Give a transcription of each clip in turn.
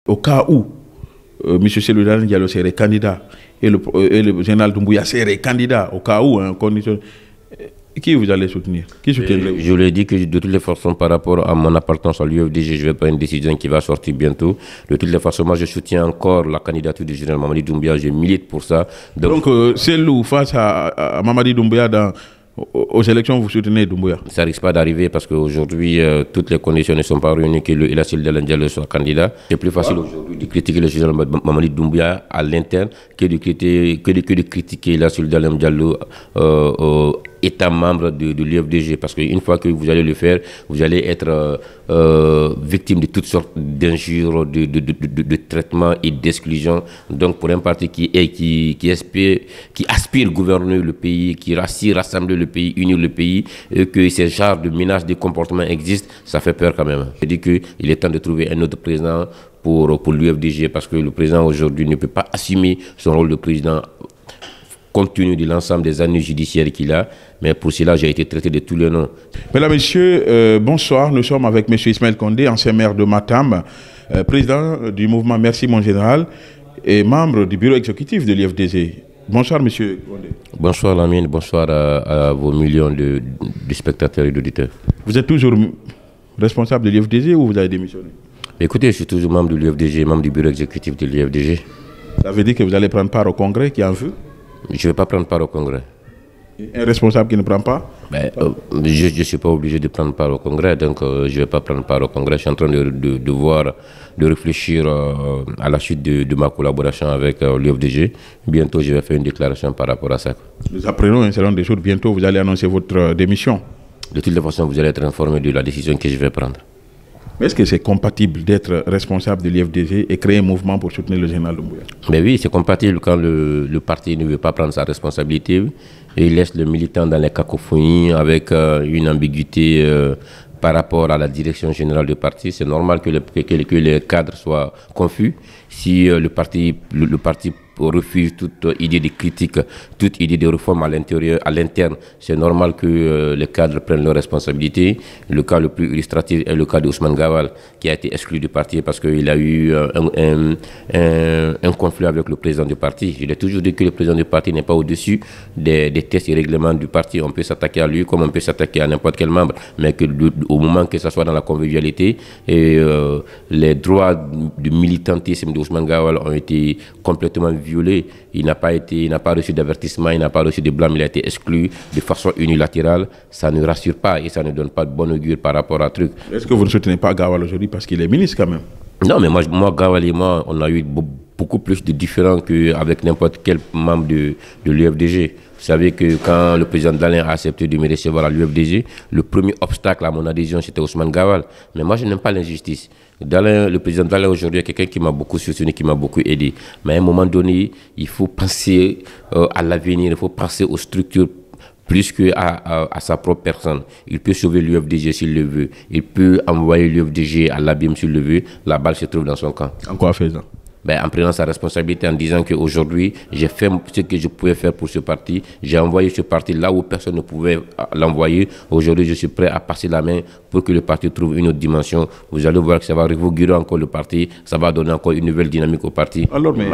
Au cas où M. Cellou Diallo serait candidat et le général Doumbouya serait candidat, au cas où, en condition, qui vous allez soutenir? Qui soutiendrait? Je l'ai dit que de toutes les façons, par rapport à mon appartenance à l'UFDG, je vais prendre une décision qui va sortir bientôt. De toutes les façons, moi, je soutiens encore la candidature du général Mamadi Doumbouya. Je milite pour ça. Donc Cellou face à Mamadi Doumbouya aux élections, vous soutenez Doumbouya? Ça risque pas d'arriver parce qu'aujourd'hui, toutes les conditions ne sont pas réunies que El Hadji Diallo soit candidat. C'est plus facile aujourd'hui de critiquer le général Mamadi Doumbouya à l'interne que de critiquer El Hadji Diallo État membre de l'UFDG, parce qu'une fois que vous allez le faire, vous allez être victime de toutes sortes d'injures, de traitements et d'exclusion. Donc pour un parti qui aspire à gouverner le pays, qui aspire à rassembler le pays, unir le pays, et que ces genres de menaces, de comportements existent, ça fait peur quand même. Je dis qu'il est temps de trouver un autre président pour l'UFDG, parce que le président aujourd'hui ne peut pas assumer son rôle de président compte tenu de l'ensemble des années judiciaires qu'il a. Mais pour cela, j'ai été traité de tous les noms. Mesdames, Messieurs, bonsoir. Nous sommes avec M. Ismaël Condé, ancien maire de Matam, président du mouvement Merci Mon Général et membre du bureau exécutif de l'UFDG. Bonsoir, M. Condé. Bonsoir, Lamine. Bonsoir à vos millions de spectateurs et d'auditeurs. Vous êtes toujours responsable de l'UFDG ou vous avez démissionné? Écoutez, je suis toujours membre de l'UFDG, membre du bureau exécutif de l'UFDG. Ça veut dire que vous allez prendre part au congrès qui est en vue? Je ne vais pas prendre part au congrès. Un responsable qui ne prend pas? Je ne suis pas obligé de prendre part au congrès, donc je ne vais pas prendre part au congrès. Je suis en train de réfléchir à la suite de ma collaboration avec l'UFDG. Bientôt, je vais faire une déclaration par rapport à ça. Nous apprenons un certain nombre de choses. Bientôt, vous allez annoncer votre démission. De toutes les façons, vous allez être informé de la décision que je vais prendre. Est-ce que c'est compatible d'être responsable de l'UFDG et créer un mouvement pour soutenir le général Doumbouya? Mais oui, c'est compatible quand le parti ne veut pas prendre sa responsabilité et il laisse le militant dans les cacophonies avec une ambiguïté par rapport à la direction générale du parti. C'est normal que les cadres soient confus. Si le parti refuse toute idée de critique, toute idée de réforme à l'interne, c'est normal que les cadres prennent leurs responsabilités. Le cas le plus illustratif est le cas d'Ousmane Gawal, qui a été exclu du parti parce qu'il a eu un conflit avec le président du parti. Je l'ai toujours dit que le président du parti n'est pas au-dessus des tests et règlements du parti. On peut s'attaquer à lui comme on peut s'attaquer à n'importe quel membre, mais que au moment que ce soit dans la convivialité, et les droits du militantisme d'Ousmane Gawal ont été complètement violé. Il n'a pas reçu d'avertissement, il n'a pas reçu de blâme, il a été exclu de façon unilatérale. Ça ne rassure pas et ça ne donne pas de bon augure par rapport à truc. Est-ce que vous ne soutenez pas Gawal aujourd'hui parce qu'il est ministre quand même? Non, mais moi Gawal et moi, on a eu beaucoup plus de différends qu'avec n'importe quel membre de l'UFDG. Vous savez que quand le président Dalin a accepté de me recevoir à l'UFDG, le premier obstacle à mon adhésion, c'était Ousmane Gawal. Mais moi, je n'aime pas l'injustice. Le président Dalin aujourd'hui est quelqu'un qui m'a beaucoup soutenu, qui m'a beaucoup aidé. Mais à un moment donné, il faut penser à l'avenir, il faut penser aux structures plus qu'à sa propre personne. Il peut sauver l'UFDG s'il le veut. Il peut envoyer l'UFDG à l'abîme s'il le veut. La balle se trouve dans son camp. En quoi faisant? En prenant sa responsabilité, en disant qu'aujourd'hui, j'ai fait ce que je pouvais faire pour ce parti. J'ai envoyé ce parti là où personne ne pouvait l'envoyer. Aujourd'hui, je suis prêt à passer la main pour que le parti trouve une autre dimension. Vous allez voir que ça va réinaugurer encore le parti. Ça va donner encore une nouvelle dynamique au parti. Alors, mais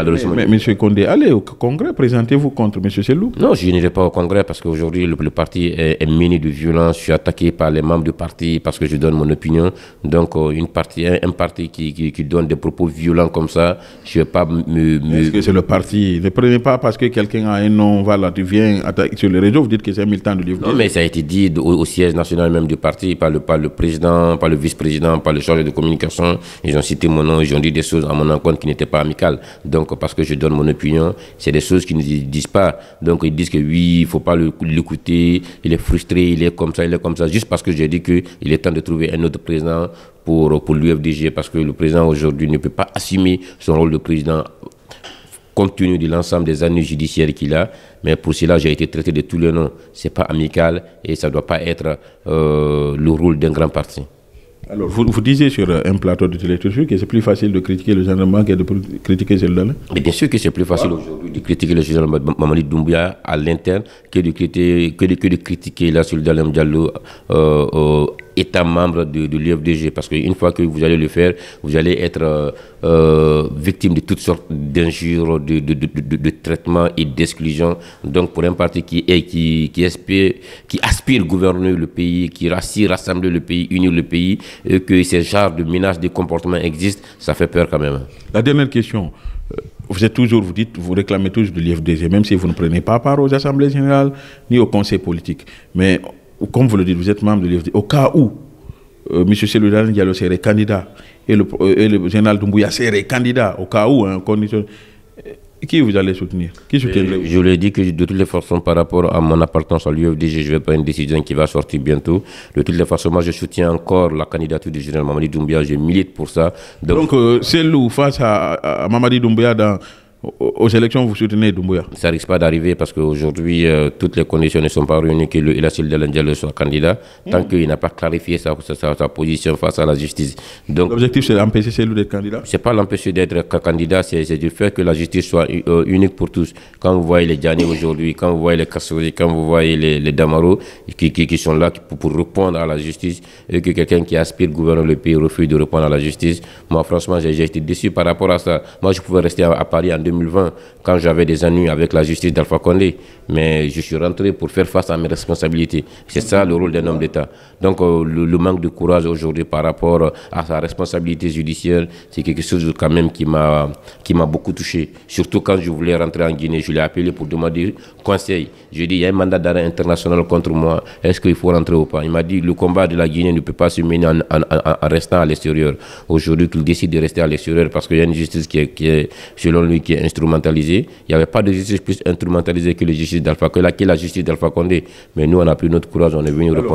M. Condé, allez au congrès, présentez-vous contre M. Cellou? Non, je n'irai pas au congrès parce qu'aujourd'hui, le parti est mené de violence. Je suis attaqué par les membres du parti parce que je donne mon opinion. Donc, un parti qui donne des propos violents comme ça, je ne vais pas Est-ce que c'est le parti? Ne prenez pas parce que quelqu'un a un nom, voilà, tu viens attaquer sur les réseaux, vous dites que c'est un militant de l'UFDG. Non, mais ça a été dit au siège national même du parti, par le président, par le vice-président, par le chargé de communication. Ils ont cité mon nom, ils ont dit des choses à mon encontre qui n'étaient pas amicales. Donc, parce que je donne mon opinion, c'est des choses qu'ils ne disent pas. Donc, ils disent que oui, il ne faut pas l'écouter, il est frustré, il est comme ça, juste parce que j'ai dit qu'il est temps de trouver un autre président pour l'UFDG, parce que le président aujourd'hui ne peut pas assumer son rôle de président compte tenu de l'ensemble des années judiciaires qu'il a. Mais pour cela, j'ai été traité de tous les noms. Ce n'est pas amical et ça ne doit pas être le rôle d'un grand parti. Alors, vous disiez sur un plateau de télé que c'est plus facile de critiquer le général que de critiquer celui-là. Mais bien sûr que c'est plus facile aujourd'hui de critiquer le général Mamadi Doumbouya à l'interne que de critiquer El Hadji Diallo État membre de l'UFDG. Parce qu'une fois que vous allez le faire, vous allez être victime de toutes sortes d'injures, de traitements et d'exclusion. Donc pour un parti qui aspire gouverner le pays, qui rassembler le pays, unir le pays, et que ces genres de menaces, de comportements existent, ça fait peur quand même. La dernière question. Vous réclamez toujours de l'IFDG, même si vous ne prenez pas part aux assemblées générales ni au conseil politique. Mais comme vous le dites, vous êtes membre de l'IFDG. Au cas où M. Cellou-Dalein Diallo serait candidat et le général Doumbouya serait candidat, au cas où, en condition, qui vous allez soutenir? Qui soutiendrait-vous? Je l'ai dit que de toutes les façons, par rapport à mon appartenance à l'UFDG, je vais prendre une décision qui va sortir bientôt. De toutes les façons, moi, je soutiens encore la candidature du général Mamadi Doumbouya. Je milite pour ça. Donc Cellou face à Mamadi Doumbouya aux élections, vous soutenez Doumbouya? Ça risque pas d'arriver parce qu'aujourd'hui, toutes les conditions ne sont pas réunies que El Hadji Cellou-Dalein Diallo soit candidat tant qu'il n'a pas clarifié sa position face à la justice. Donc, l'objectif, c'est d'empêcher Cellou d'être candidat? C'est pas l'empêcher d'être candidat, c'est du fait que la justice soit unique pour tous. Quand vous voyez les Diané aujourd'hui, quand vous voyez les Kassouri, quand vous voyez les Damaro qui sont là pour répondre à la justice, et que quelqu'un qui aspire à gouverner le pays refuse de répondre à la justice, moi franchement j'ai été déçu par rapport à ça. Moi je pouvais rester à Paris en 2020 quand j'avais des ennuis avec la justice d'Alpha Condé, mais je suis rentré pour faire face à mes responsabilités. C'est ça le rôle d'un homme d'État. Donc le manque de courage aujourd'hui par rapport à sa responsabilité judiciaire, c'est quelque chose quand même qui m'a beaucoup touché. Surtout quand je voulais rentrer en Guinée, je l'ai appelé pour demander conseil. Je lui ai dit, il y a un mandat d'arrêt international contre moi, est-ce qu'il faut rentrer ou pas? Il m'a dit, le combat de la Guinée ne peut pas se mener en restant à l'extérieur. Aujourd'hui, qu'il décide de rester à l'extérieur parce qu'il y a une justice qui est, selon lui, qui est instrumentalisée. Il n'y avait pas de justice plus instrumentalisée que la justice d'Alpha Condé. Mais nous, on a pris notre courage, on est venu répondre.